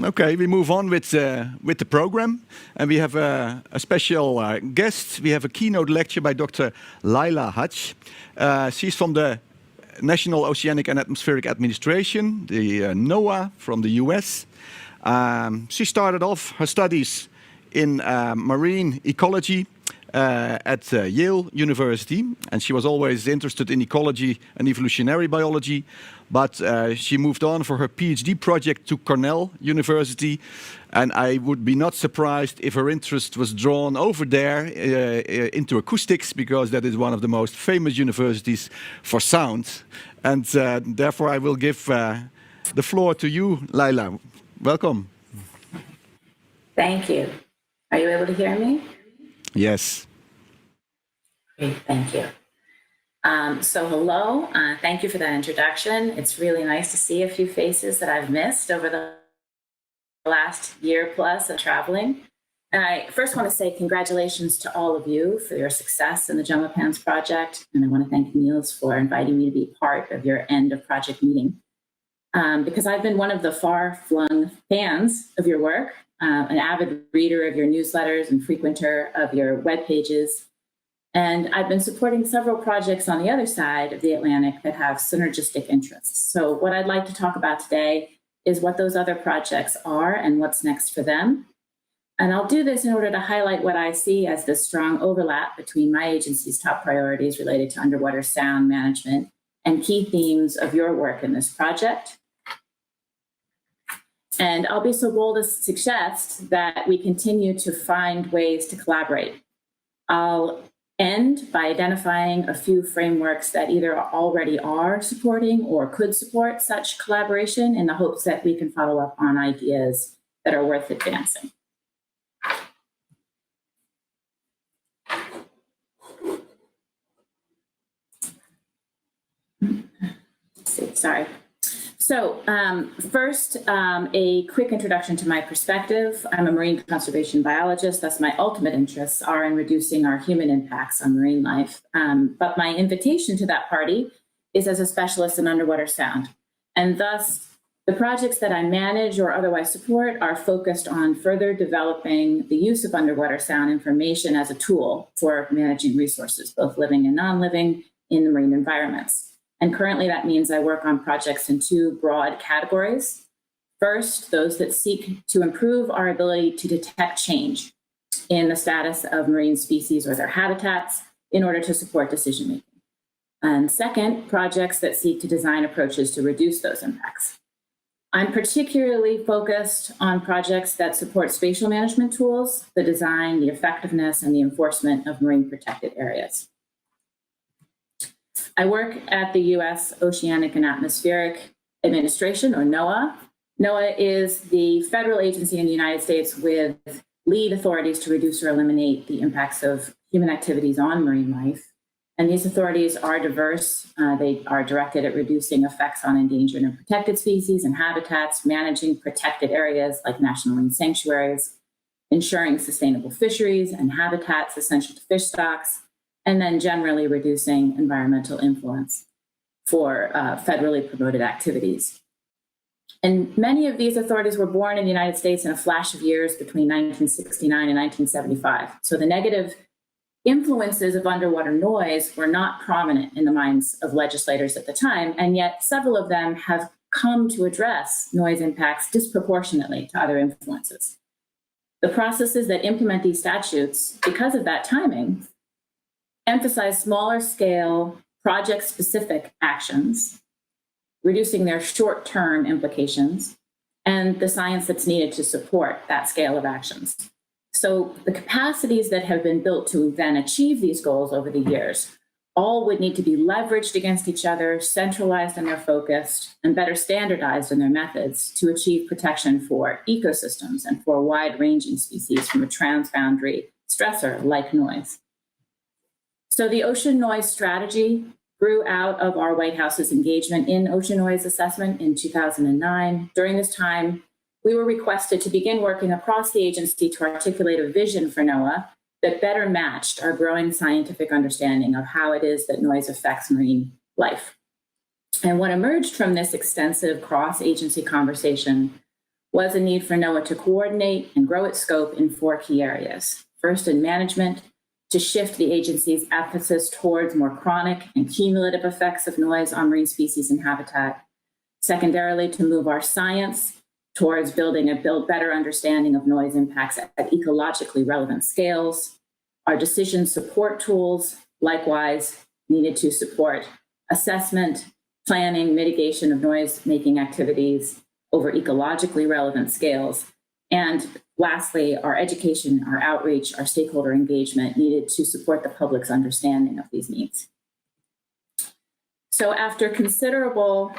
Okay, we move on with the program, and we have a special guest. We have a keynote lecture by Dr. Leila. She's from the National Oceanic and Atmospheric Administration, the NOAA from the US. She started off her studies in marine ecology at Yale University, and she was always interested in ecology and evolutionary biology, but she moved on for her PhD project to Cornell University, and I would be not surprised if her interest was drawn over there into acoustics, because that is one of the most famous universities for sound. And therefore I will give the floor to you, Leila. Welcome. Thank you. Are you able to hear me? Yes. Great, thank you. So hello, thank you for that introduction. It's really nice to see a few faces that I've missed over the last year plus of traveling. And I first want to say congratulations to all of you for your success in the JOMOPANS project. And I want to thank Niels for inviting me to be part of your end of project meeting. Because I've been one of the far-flung fans of your work, an avid reader of your newsletters and frequenter of your web pages. And I've been supporting several projects on the other side of the Atlantic that have synergistic interests. So what I'd like to talk about today is what those other projects are and what's next for them. And I'll do this in order to highlight what I see as the strong overlap between my agency's top priorities related to underwater sound management and key themes of your work in this project. And I'll be so bold as to suggest that we continue to find ways to collaborate. I'll end by identifying a few frameworks that either already are supporting or could support such collaboration, in the hopes that we can follow up on ideas that are worth advancing. Sorry. So first, a quick introduction to my perspective. I'm a marine conservation biologist, thus my ultimate interests are in reducing our human impacts on marine life. But my invitation to that party is as a specialist in underwater sound. And thus, the projects that I manage or otherwise support are focused on further developing the use of underwater sound information as a tool for managing resources, both living and non-living, in the marine environments. And currently that means I work on projects in two broad categories. First, those that seek to improve our ability to detect change in the status of marine species or their habitats in order to support decision-making. And second, projects that seek to design approaches to reduce those impacts. I'm particularly focused on projects that support spatial management tools, the design, the effectiveness, and the enforcement of marine protected areas. I work at the U.S. Oceanic and Atmospheric Administration, or NOAA. NOAA is the federal agency in the United States with lead authorities to reduce or eliminate the impacts of human activities on marine life. And these authorities are diverse. They are directed at reducing effects on endangered and protected species and habitats, managing protected areas like national marine sanctuaries, ensuring sustainable fisheries and habitats essential to fish stocks, and then generally reducing environmental influence for federally promoted activities. And many of these authorities were born in the United States in a flash of years between 1969 and 1975. So the negative influences of underwater noise were not prominent in the minds of legislators at the time, and yet several of them have come to address noise impacts disproportionately to other influences. The processes that implement these statutes, because of that timing, emphasize smaller scale, project-specific actions, reducing their short-term implications, and the science that's needed to support that scale of actions. So the capacities that have been built to then achieve these goals over the years all would need to be leveraged against each other, centralized in their focus, and better standardized in their methods to achieve protection for ecosystems and for wide-ranging species from a transboundary stressor like noise. So the ocean noise strategy grew out of our White House's engagement in ocean noise assessment in 2009. During this time, we were requested to begin working across the agency to articulate a vision for NOAA that better matched our growing scientific understanding of how it is that noise affects marine life. And what emerged from this extensive cross-agency conversation was a need for NOAA to coordinate and grow its scope in 4 key areas. First, in management, to shift the agency's emphasis towards more chronic and cumulative effects of noise on marine species and habitat. Secondarily, to move our science towards building a better understanding of noise impacts at ecologically relevant scales. Our decision support tools, likewise, needed to support assessment, planning, mitigation of noise-making activities over ecologically relevant scales. And lastly, our education, our outreach, our stakeholder engagement needed to support the public's understanding of these needs. So after considerable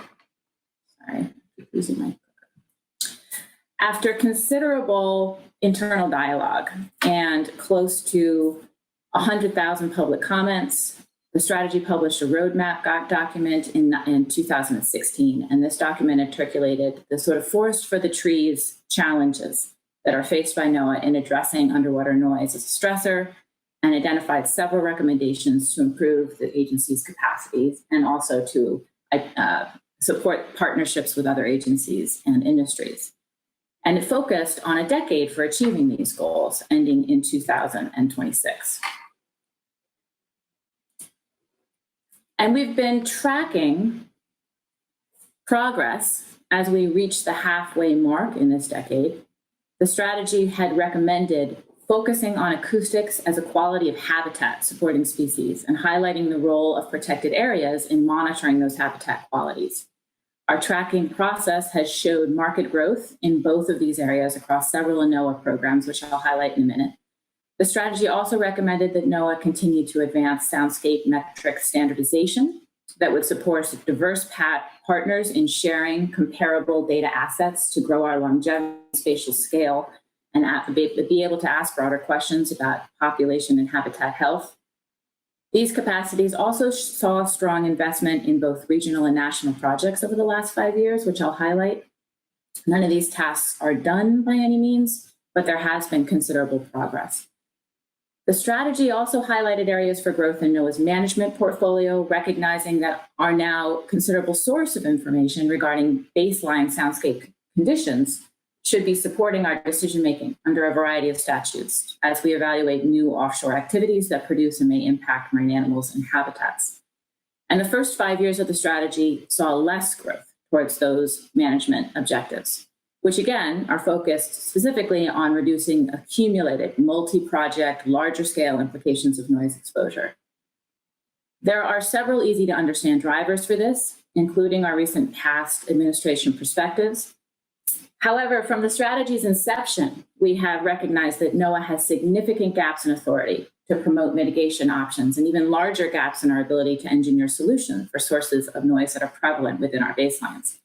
internal dialogue and close to 100,000 public comments, the strategy published a roadmap document in 2016, and this document articulated the sort of forest for the trees challenges that are faced by NOAA in addressing underwater noise as a stressor, and identified several recommendations to improve the agency's capacities and also to support partnerships with other agencies and industries. And it focused on a decade for achieving these goals, ending in 2026. And we've been tracking progress as we reach the halfway mark in this decade. The strategy had recommended focusing on acoustics as a quality of habitat supporting species and highlighting the role of protected areas in monitoring those habitat qualities. Our tracking process has showed market growth in both of these areas across several NOAA programs, which I'll highlight in a minute. The strategy also recommended that NOAA continue to advance soundscape metric standardization that would support diverse partners in sharing comparable data assets to grow our longevity, spatial scale, and be able to ask broader questions about population and habitat health. These capacities also saw strong investment in both regional and national projects over the last 5 years, which I'll highlight. None of these tasks are done by any means, but there has been considerable progress. The strategy also highlighted areas for growth in NOAA's management portfolio, recognizing that our now considerable source of information regarding baseline soundscape conditions should be supporting our decision-making under a variety of statutes as we evaluate new offshore activities that produce and may impact marine animals and habitats. And the first 5 years of the strategy saw less growth towards those management objectives, which again are focused specifically on reducing accumulated multi-project, larger scale implications of noise exposure. There are several easy to understand drivers for this, including our recent past administration perspectives. However, from the strategy's inception, we have recognized that NOAA has significant gaps in authority to promote mitigation options and even larger gaps in our ability to engineer solutions for sources of noise that are prevalent within our baselines.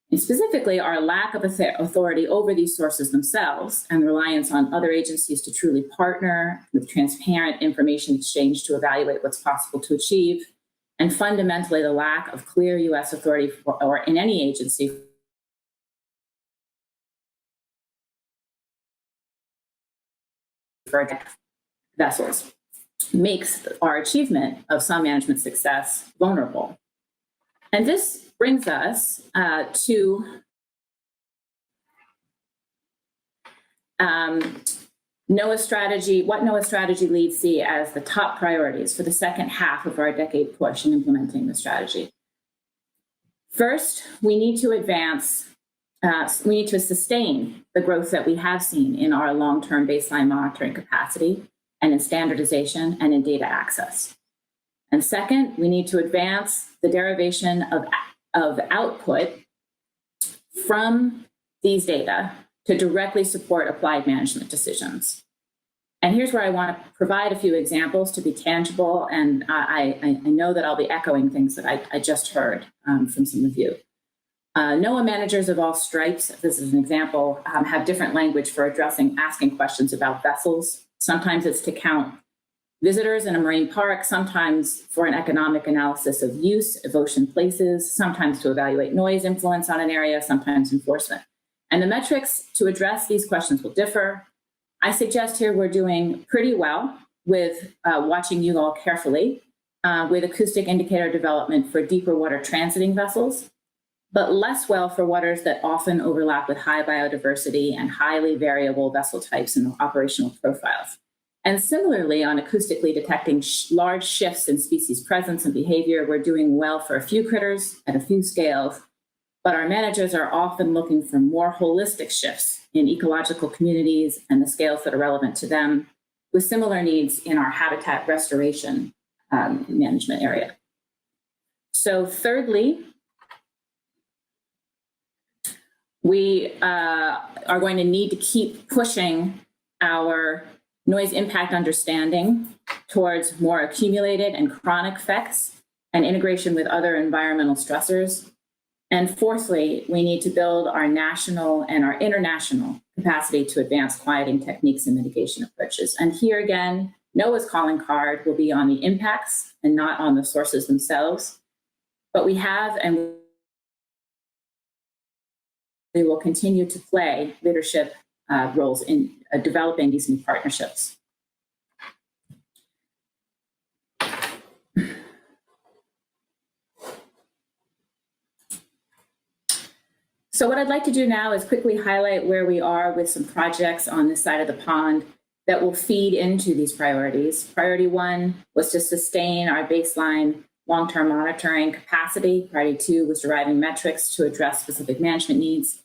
And specifically, our lack of authority over these sources themselves and reliance on other agencies to truly partner with transparent information exchange to evaluate what's possible to achieve, and fundamentally the lack of clear U.S. authority or in any agency for vessels makes our achievement of some management success vulnerable. And this brings us to NOAA strategy, what NOAA strategy leads see as the top priorities for the second half of our decade push in implementing the strategy. First, we need to sustain the growth that we have seen in our long-term baseline monitoring capacity and in standardization and in data access. And second, we need to advance the derivation of output from these data to directly support applied management decisions. And here's where I want to provide a few examples to be tangible, and I know that I'll be echoing things that I just heard from some of you. NOAA managers of all stripes, this is an example, have different language for asking questions about vessels. Sometimes it's to count visitors in a marine park, sometimes for an economic analysis of use of ocean places, sometimes to evaluate noise influence on an area, sometimes enforcement. And the metrics to address these questions will differ. I suggest here we're doing pretty well with watching you all carefully with acoustic indicator development for deeper water transiting vessels. but less well for waters that often overlap with high biodiversity and highly variable vessel types and operational profiles. And similarly, on acoustically detecting large shifts in species presence and behavior, we're doing well for a few critters at a few scales, but our managers are often looking for more holistic shifts in ecological communities and the scales that are relevant to them, with similar needs in our habitat restoration management area. So thirdly, we are going to need to keep pushing our noise impact understanding towards more accumulated and chronic effects and integration with other environmental stressors. And fourthly, we need to build our national and our international capacity to advance quieting techniques and mitigation approaches. And here again, NOAA's calling card will be on the impacts and not on the sources themselves. But we have and we will continue to play leadership roles in developing these new partnerships. So what I'd like to do now is quickly highlight where we are with some projects on this side of the pond that will feed into these priorities. Priority 1 was to sustain our baseline long-term monitoring capacity. Priority 2 was deriving metrics to address specific management needs.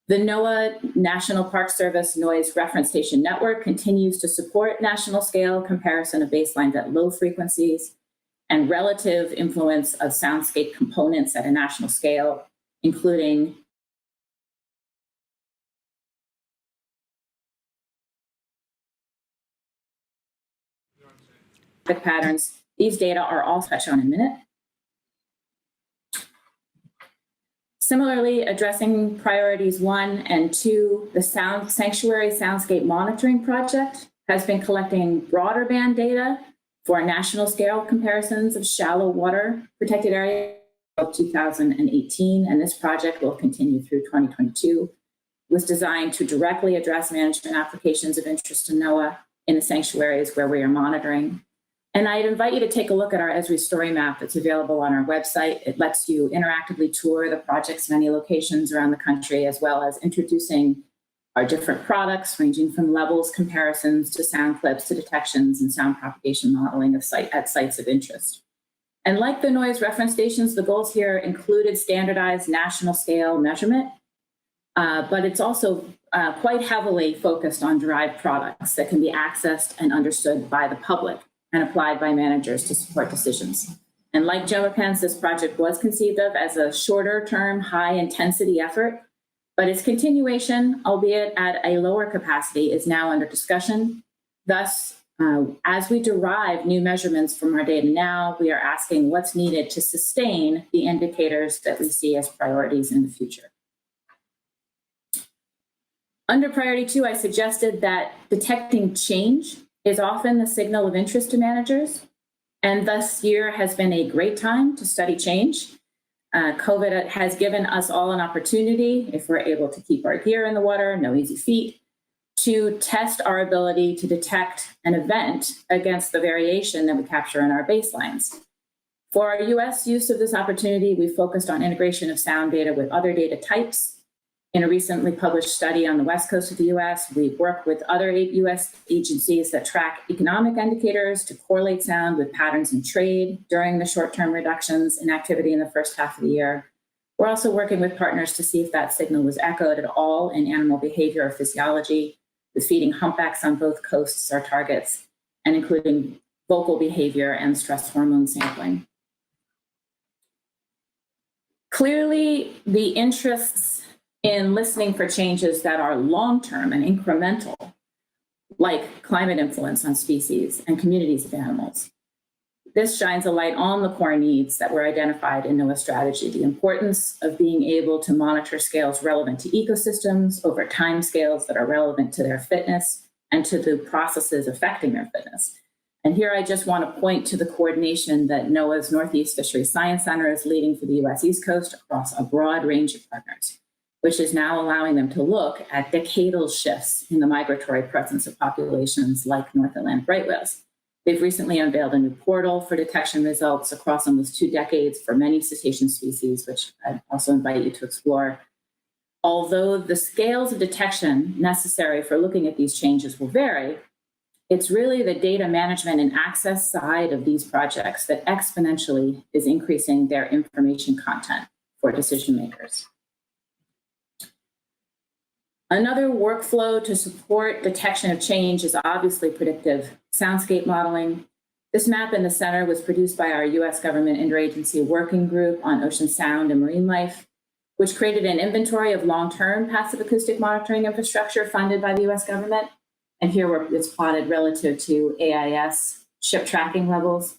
The NOAA National Park Service Noise Reference Station Network continues to support national scale comparison of baselines at low frequencies and relative influence of soundscape components at a national scale, including patterns. These data are all touched on in a minute. Similarly, addressing priorities 1 and 2, the Sanctuary Soundscape Monitoring Project has been collecting broader band data for national scale comparisons of shallow water protected areas of 2018, and this project will continue through 2022. It was designed to directly address management applications of interest to NOAA in the sanctuaries where we are monitoring. And I'd invite you to take a look at our Esri story map that's available on our website. It lets you interactively tour the project's many locations around the country, as well as introducing our different products, ranging from levels comparisons to sound clips to detections and sound propagation modeling of at sites of interest. And like the noise reference stations, the goals here included standardized national scale measurement, but it's also quite heavily focused on derived products that can be accessed and understood by the public and applied by managers to support decisions. And like JOMOPANS, this project was conceived of as a shorter term, high intensity effort, but its continuation, albeit at a lower capacity, is now under discussion. Thus, as we derive new measurements from our data now, we are asking what's needed to sustain the indicators that we see as priorities in the future. Under priority 2, I suggested that detecting change is often the signal of interest to managers, and this year has been a great time to study change. COVID has given us all an opportunity, if we're able to keep our gear in the water, no easy feet, to test our ability to detect an event against the variation that we capture in our baselines. For our US use of this opportunity, we focused on integration of sound data with other data types. In a recently published study on the West Coast of the US, we work with other US agencies that track economic indicators to correlate sound with patterns in trade during the short-term reductions in activity in the first half of the year. We're also working with partners to see if that signal was echoed at all in animal behavior or physiology, with feeding humpbacks on both coasts our targets, and including vocal behavior and stress hormone sampling. Clearly, the interests in listening for changes that are long-term and incremental, like climate influence on species and communities of animals. This shines a light on the core needs that were identified in NOAA strategy, the importance of being able to monitor scales relevant to ecosystems over time scales that are relevant to their fitness and to the processes affecting their fitness. And here I just want to point to the coordination that NOAA's Northeast Fisheries Science Center is leading for the US East Coast across a broad range of partners, which is now allowing them to look at decadal shifts in the migratory presence of populations like North Atlantic right whales. They've recently unveiled a new portal for detection results across almost 2 decades for many cetacean species, which I also invite you to explore. Although the scales of detection necessary for looking at these changes will vary, it's really the data management and access side of these projects that exponentially is increasing their information content for decision makers. Another workflow to support detection of change is obviously predictive soundscape modeling. This map in the center was produced by our US government interagency working group on ocean sound and marine life, which created an inventory of long-term passive acoustic monitoring infrastructure funded by the US government. And here it's plotted relative to AIS ship tracking levels.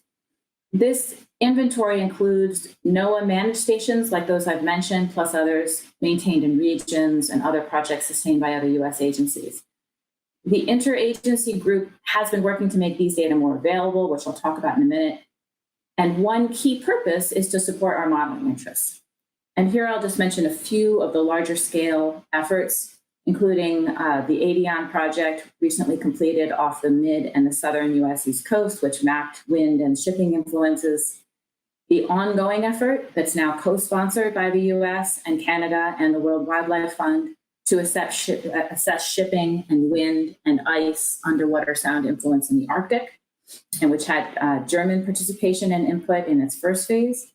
This inventory includes NOAA managed stations like those I've mentioned, plus others maintained in regions and other projects sustained by other US agencies. The interagency group has been working to make these data more available, which I'll talk about in a minute. And one key purpose is to support our modeling interests. And here I'll just mention a few of the larger scale efforts, including the ADION project recently completed off the mid and the southern US East Coast, which mapped wind and shipping influences. The ongoing effort that's now co-sponsored by the US and Canada and the World Wildlife Fund to assess shipping and wind and ice underwater sound influence in the Arctic, and which had German participation and input in its first phase,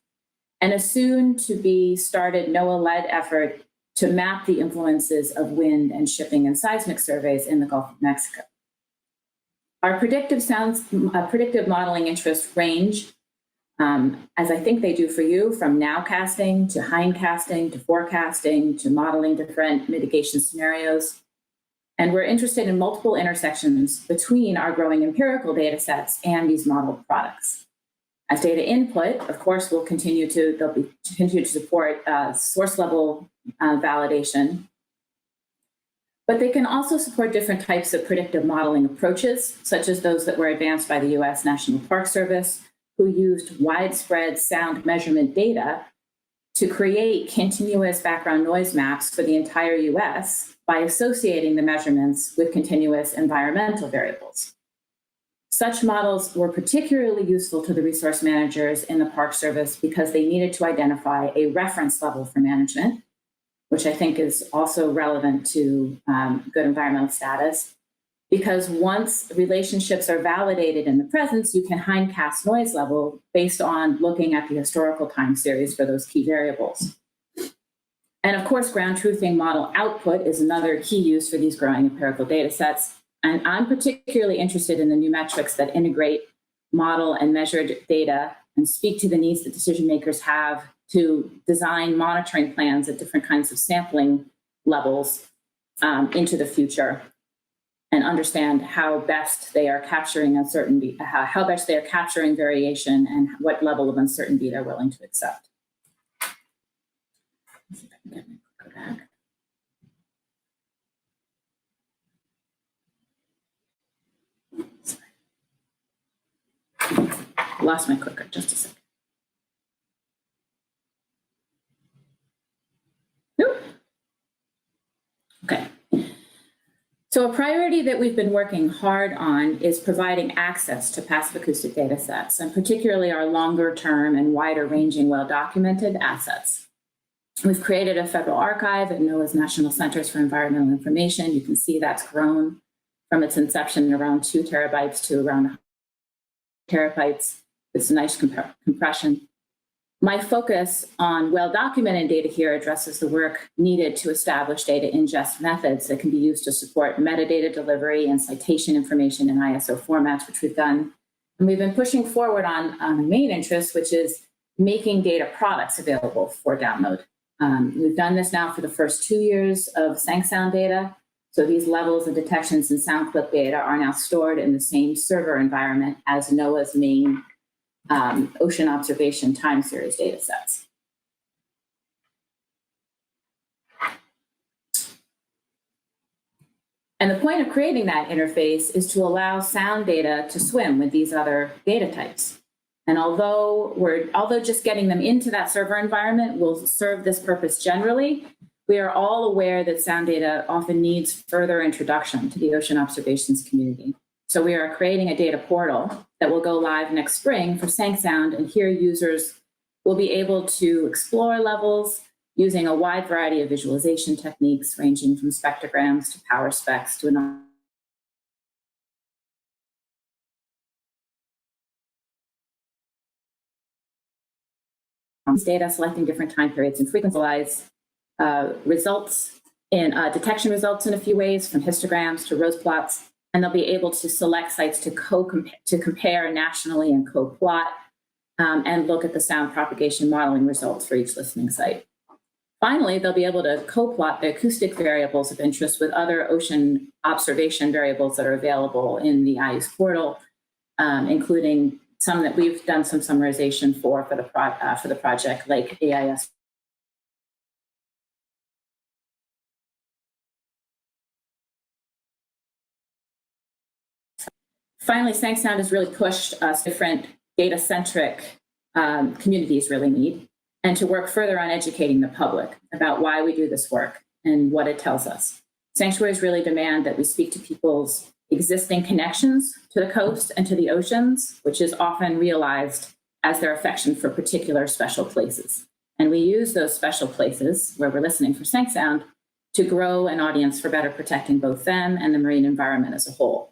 and a soon to be started NOAA-led effort to map the influences of wind and shipping and seismic surveys in the Gulf of Mexico. Our predictive modeling interests range, as I think they do for you, from nowcasting to hindcasting to forecasting to modeling different mitigation scenarios. And we're interested in multiple intersections between our growing empirical data sets and these modeled products. As data input, of course, they'll continue to support source level validation, but they can also support different types of predictive modeling approaches, such as those that were advanced by the US National Park Service, who used widespread sound measurement data to create continuous background noise maps for the entire US by associating the measurements with continuous environmental variables. Such models were particularly useful to the resource managers in the Park Service because they needed to identify a reference level for management, which I think is also relevant to good environmental status. Because once relationships are validated in the presence, you can hindcast noise level based on looking at the historical time series for those key variables. And of course, ground truthing model output is another key use for these growing empirical data sets. And I'm particularly interested in the new metrics that integrate model and measured data and speak to the needs that decision makers have to design monitoring plans at different kinds of sampling levels into the future, and understand how best they are capturing uncertainty, how best they are capturing variation, and what level of uncertainty they're willing to accept. Let's see if I can get my clicker back. Lost my clicker, just a second. Nope. Okay. So a priority that we've been working hard on is providing access to passive acoustic data sets, and particularly our longer term and wider ranging well-documented assets. We've created a federal archive at NOAA's National Centers for Environmental Information. You can see that's grown from its inception around 2 terabytes to around terabytes. It's a nice compression. My focus on well-documented data here addresses the work needed to establish data ingest methods that can be used to support metadata delivery and citation information in ISO formats, which we've done. And we've been pushing forward on the main interest, which is making data products available for download. We've done this now for the first 2 years of SANCSound data. So these levels of detections and sound clip data are now stored in the same server environment as NOAA's main ocean observation time series data sets. And the point of creating that interface is to allow sound data to swim with these other data types. And although just getting them into that server environment will serve this purpose generally, we are all aware that sound data often needs further introduction to the ocean observations community. So we are creating a data portal that will go live next spring for SankSound, and here users will be able to explore levels using a wide variety of visualization techniques ranging from spectrograms to power specs to data, selecting different time periods and frequency results in detection results in a few ways, from histograms to rose plots, and they'll be able to select sites to compare nationally and co-plot and look at the sound propagation modeling results for each listening site. Finally, they'll be able to co-plot the acoustic variables of interest with other ocean observation variables that are available in the IU's portal, including some that we've done some summarization for the project, like AIS. Finally, SankSound has really pushed us different data-centric communities really need, and to work further on educating the public about why we do this work and what it tells us. Sanctuaries really demand that we speak to people's existing connections to the coast and to the oceans, which is often realized as their affection for particular special places. And we use those special places where we're listening for SankSound to grow an audience for better protecting both them and the marine environment as a whole.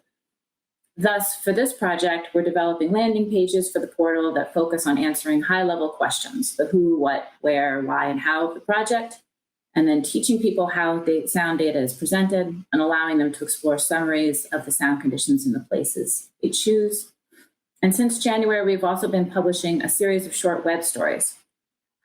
Thus, for this project, we're developing landing pages for the portal that focus on answering high-level questions, the who, what, where, why, and how of the project, and then teaching people how the sound data is presented and allowing them to explore summaries of the sound conditions in the places they choose. And since January, we've also been publishing a series of short web stories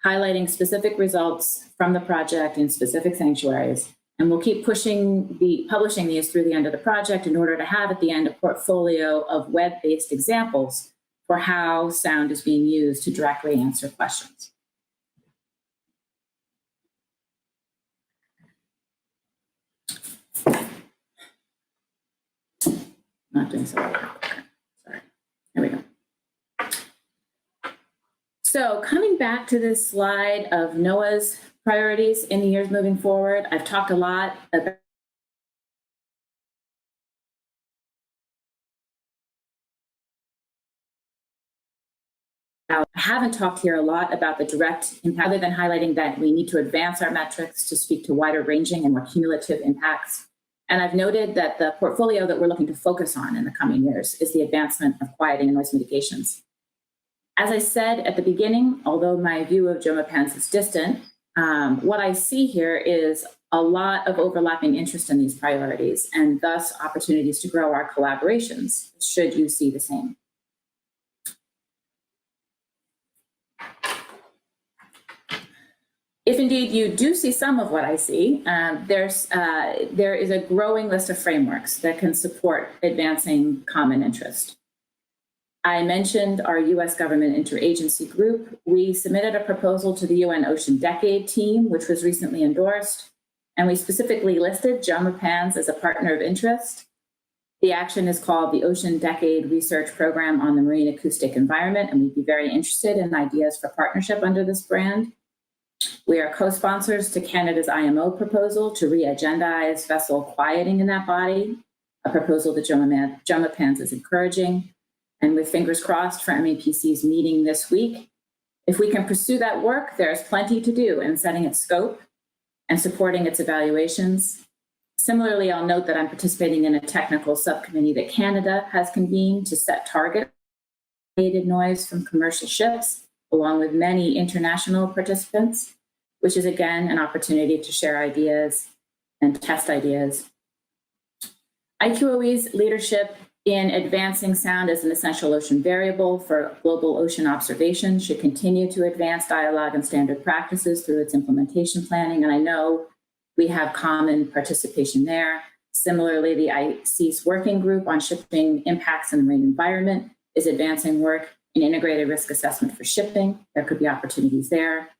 highlighting specific results from the project in specific sanctuaries. And we'll keep publishing these through the end of the project in order to have at the end a portfolio of web-based examples for how sound is being used to directly answer questions. Not doing so well. Okay. Sorry. Here we go. So coming back to this slide of NOAA's priorities in the years moving forward, I've talked a lot about I haven't talked here a lot about the direct impact, other than highlighting that we need to advance our metrics to speak to wider ranging and more cumulative impacts. And I've noted that the portfolio that we're looking to focus on in the coming years is the advancement of quieting and noise mitigations. As I said at the beginning, although my view of JOMOPANS is distant, what I see here is a lot of overlapping interest in these priorities, and thus opportunities to grow our collaborations, should you see the same. If indeed you do see some of what I see, there is a growing list of frameworks that can support advancing common interest. I mentioned our US government interagency group. We submitted a proposal to the UN Ocean Decade team, which was recently endorsed, and we specifically listed JOMOPANS as a partner of interest. The action is called the Ocean Decade Research Program on the Marine Acoustic Environment, and we'd be very interested in ideas for partnership under this brand. We are co-sponsors to Canada's IMO proposal to re-agendize vessel quieting in that body, a proposal that JOMOPANS is encouraging. And with fingers crossed for MEPC's meeting this week, if we can pursue that work, there's plenty to do in setting its scope and supporting its evaluations. Similarly, I'll note that I'm participating in a technical subcommittee that Canada has convened to set target noise from commercial ships, along with many international participants, which is again an opportunity to share ideas and test ideas. IQOE's leadership in advancing sound as an essential ocean variable for global ocean observation should continue to advance dialogue and standard practices through its implementation planning, and I know we have common participation there. Similarly, the ICES working group on shipping impacts in the marine environment is advancing work in integrated risk assessment for shipping. There could be opportunities there.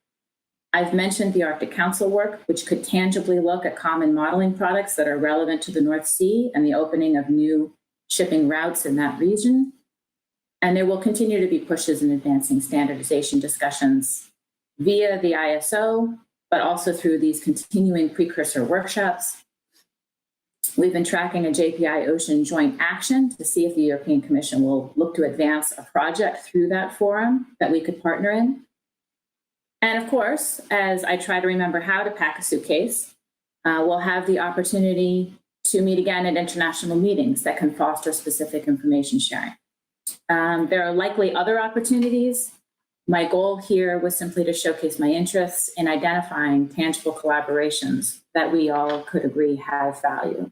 I've mentioned the Arctic Council work, which could tangibly look at common modeling products that are relevant to the North Sea and the opening of new shipping routes in that region. And there will continue to be pushes in advancing standardization discussions via the ISO, but also through these continuing precursor workshops. We've been tracking a JPI Ocean joint action to see if the European Commission will look to advance a project through that forum that we could partner in. And of course, as I try to remember how to pack a suitcase, we'll have the opportunity to meet again at international meetings that can foster specific information sharing. There are likely other opportunities. My goal here was simply to showcase my interests in identifying tangible collaborations that we all could agree have value.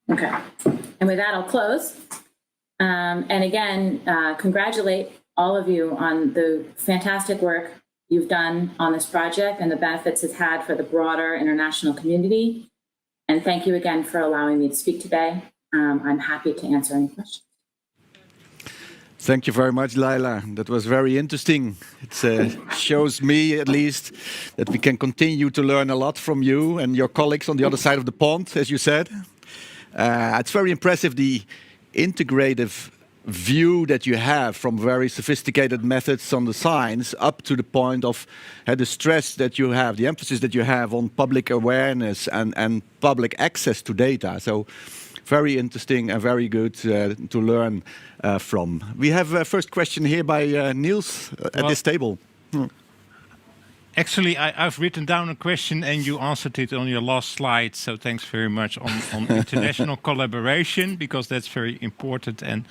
Okay, and with that, I'll close. And again, congratulate all of you on the fantastic work you've done on this project and the benefits it's had for the broader international community. And thank you again for allowing me to speak today. I'm happy to answer any questions. Thank you very much, Leila. That was very interesting. It shows me, at least, that we can continue to learn a lot from you and your colleagues on the other side of the pond, as you said. It's very impressive, the integrative view that you have from very sophisticated methods on the science up to the point of the stress that you have, the emphasis that you have on public awareness and public access to data. So very interesting and very good to learn from. We have a first question here by Niels at this table. Actually, I've written down a question and you answered it on your last slide. So thanks very much on international collaboration, because that's very important. And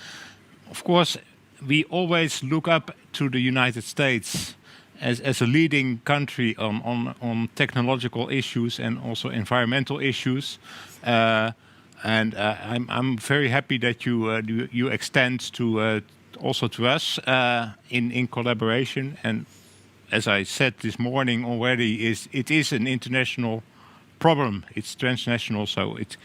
of course, we always look up to the United States as a leading country on technological issues and also environmental issues. I'm very happy that you extend to also to us in collaboration. And as I said this morning already, it is an international problem. It's transnational, so it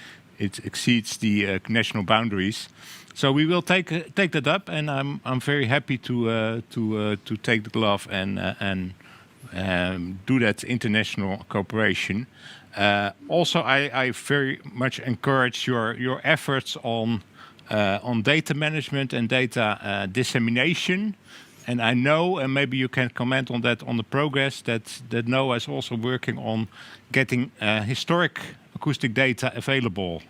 exceeds the national boundaries. So we will take that up, and I'm very happy to take the glove and do that international cooperation. Also, I very much encourage your efforts on data management and data dissemination. And I know, and maybe you can comment on that, on the progress that NOAA is also working on getting historic acoustic data available.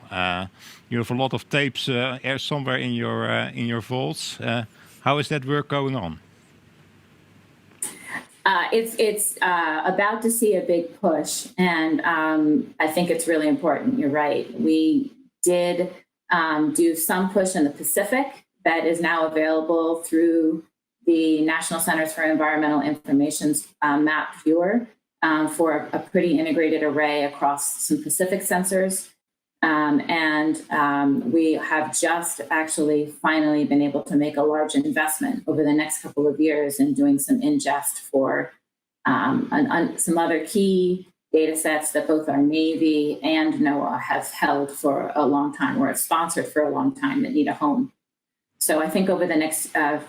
You have a lot of tapes somewhere in your vaults. How is that work going on? It's about to see a big push, and I think it's really important. You're right. We did do some push in the Pacific that is now available through the National Centers for Environmental Information's map viewer for a pretty integrated array across some Pacific sensors. We have just actually finally been able to make a large investment over the next couple of years in doing some ingest for some other key data sets that both our Navy and NOAA have held for a long time, or have sponsored for a long time, that need a home. So I think over the next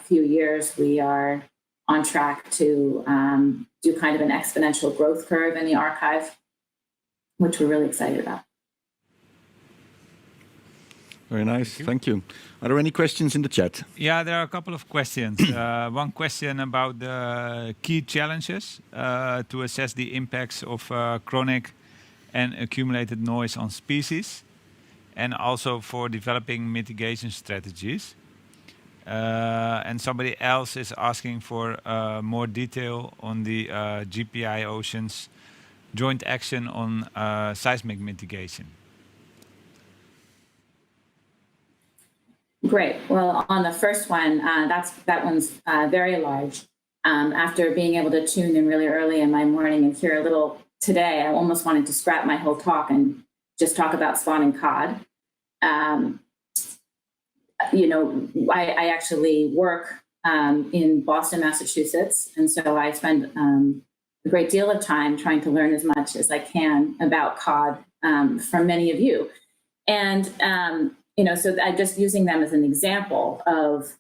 few years, we are on track to do kind of an exponential growth curve in the archive, which we're really excited about. Very nice, thank you. Are there any questions in the chat? Yeah, there are a couple of questions. One question about the key challenges to assess the impacts of chronic and accumulated noise on species, and also for developing mitigation strategies. And somebody else is asking for more detail on the JPI Ocean's joint action on seismic mitigation. Great. Well, on the first one, that one's very large. After being able to tune in really early in my morning and hear a little today, I almost wanted to scrap my whole talk and just talk about spawning cod. I actually work in Boston, Massachusetts, and so I spend a great deal of time trying to learn as much as I can about cod from many of you. And so I'm just using them as an example of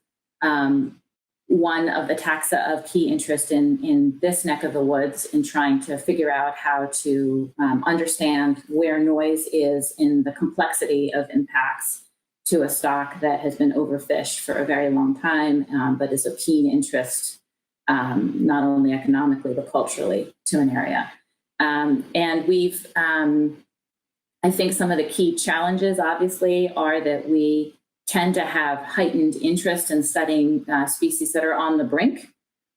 one of the taxa of key interest in this neck of the woods, in trying to figure out how to understand where noise is in the complexity of impacts to a stock that has been overfished for a very long time, but is of keen interest, not only economically, but culturally to an area. And we've, I think some of the key challenges, obviously, are that we tend to have heightened interest in studying species that are on the brink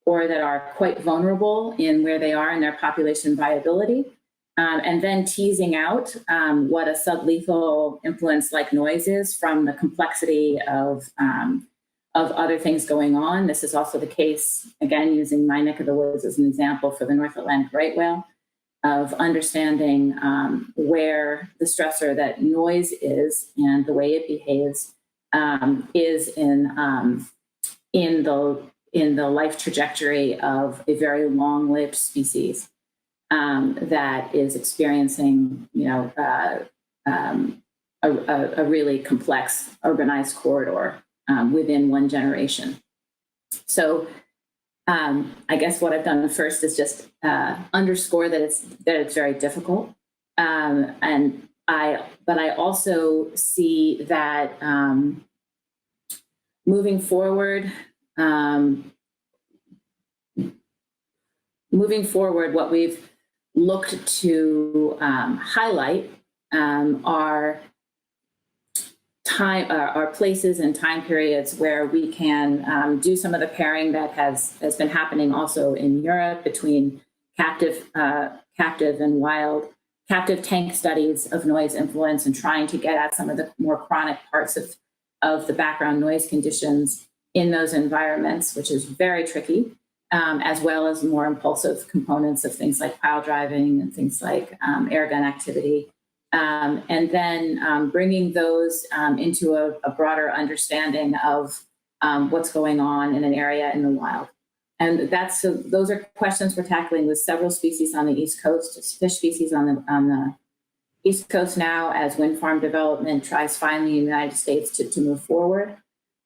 or that are quite vulnerable in where they are in their population viability. And then teasing out what a sublethal influence like noise is from the complexity of other things going on. This is also the case, again, using my neck of the woods as an example for the North Atlantic right whale, of understanding where the stressor that noise is and the way it behaves is in the life trajectory of a very long-lived species that is experiencing, a really complex urbanized corridor within one generation. So I guess what I've done first is just underscore that it's very difficult, but I also see that moving forward, what we've looked to highlight are places and time periods where we can do some of the pairing that has been happening also in Europe between captive and wild, captive tank studies of noise influence and trying to get at some of the more chronic parts of the background noise conditions in those environments, which is very tricky, as well as more impulsive components of things like pile driving and things like air gun activity. And then bringing those into a broader understanding of what's going on in an area in the wild. And those are questions we're tackling with several species on the East Coast, fish species on the East Coast now, as wind farm development tries finally in the United States to move forward.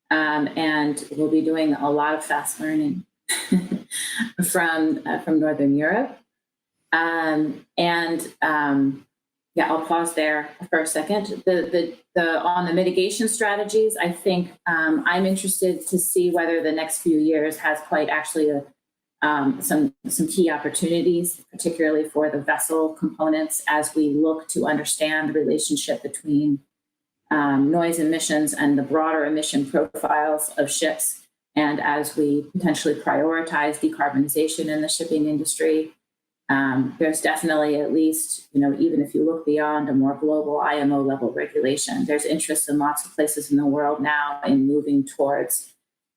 And we'll be doing a lot of fast learning from Northern Europe. Yeah, I'll pause there for a second. On the mitigation strategies, I think I'm interested to see whether the next few years has quite actually some key opportunities, particularly for the vessel components, as we look to understand the relationship between noise emissions and the broader emission profiles of ships, and as we potentially prioritize decarbonization in the shipping industry. There's definitely, at least, even if you look beyond a more global IMO level regulation, there's interest in lots of places in the world now in moving towards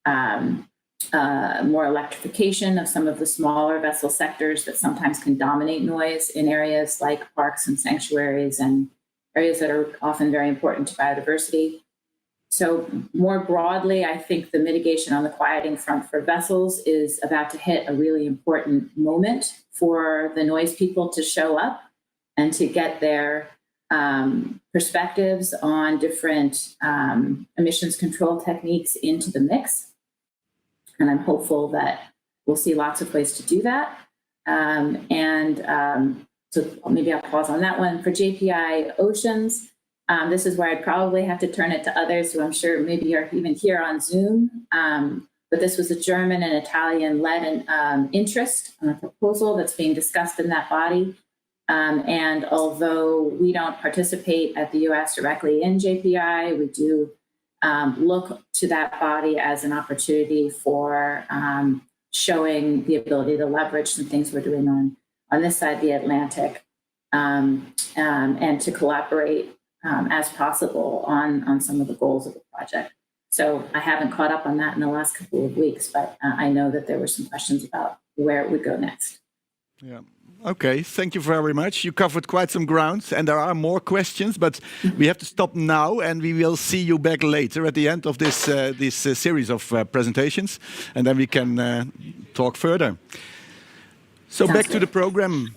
more electrification of some of the smaller vessel sectors that sometimes can dominate noise in areas like parks and sanctuaries and areas that are often very important to biodiversity. So more broadly, I think the mitigation on the quieting front for vessels is about to hit a really important moment for the noise people to show up and to get their perspectives on different emissions control techniques into the mix. And I'm hopeful that we'll see lots of ways to do that. So maybe I'll pause on that one. For JPI Oceans, this is where I'd probably have to turn it to others who I'm sure maybe are even here on Zoom. But this was a German and Italian-led interest on a proposal that's being discussed in that body. And although we don't participate at the US directly in JPI, we do look to that body as an opportunity for showing the ability to leverage some things we're doing on this side of the Atlantic and to collaborate as possible on some of the goals of the project. So I haven't caught up on that in the last couple of weeks, but I know that there were some questions about where it would go next. Yeah. Okay, thank you very much. You covered quite some ground, and there are more questions, but we have to stop now, and we will see you back later at the end of this series of presentations, and then we can talk further. So back to the program.